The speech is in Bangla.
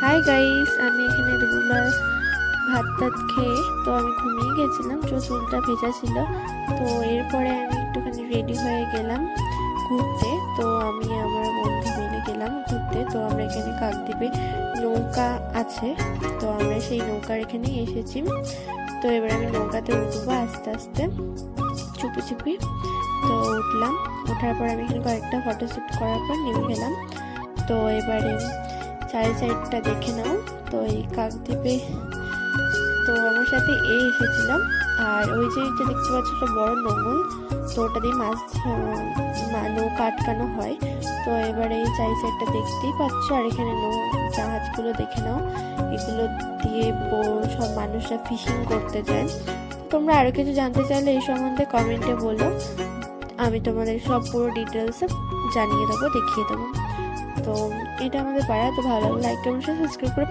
হাই গাইস, আমি এখানে দুপুরবেলা ভাত টাত খেয়ে তো আমি ঘুমিয়ে গেছিলাম, চুলটা ভেজা ছিল। তো এরপরে আমি একটুখানি রেডি হয়ে গেলাম ঘুরতে। তো আমি আমার বন্ধু মিলে গেলাম ঘুরতে। তো আমরা এখানে কাকদ্বীপে নৌকা আছে, তো আমরা সেই নৌকার এখানে এসেছি। তো এবার আমি নৌকাতে উঠবো আস্তে আস্তে চুপি চুপি। তো উঠলাম, ওঠার পর আমি এখানে কয়েকটা ফটোশ্যুট করার পর নেমে গেলাম। তো এবারে সাইডটা দেখে নাও। তো এই কাকদ্বীপে তো আমার সাথে এসেছিলাম। আর ওই যে দেখতে পাচ্ছ একটা বড় নোঙর, তো ওটা দিয়ে মাছ নৌকা আটকানো হয়। তো এবারে এই সাইডটা দেখতেই পাচ্ছ। আর এখানে জাহাজগুলো দেখে নাও, এগুলো দিয়ে সব মানুষরা ফিশিং করতে যায়। তোমরা আরো কিছু জানতে চাইলে এই সম্বন্ধে কমেন্টে বলো, আমি তোমাদের সব পুরো ডিটেলসে জানিয়ে দেবো, দেখিয়ে দেবো। তো এটা আমাদের পাড়া। তো ভালো লাগলে লাইক কমেন্ট সাবস্ক্রাইব করে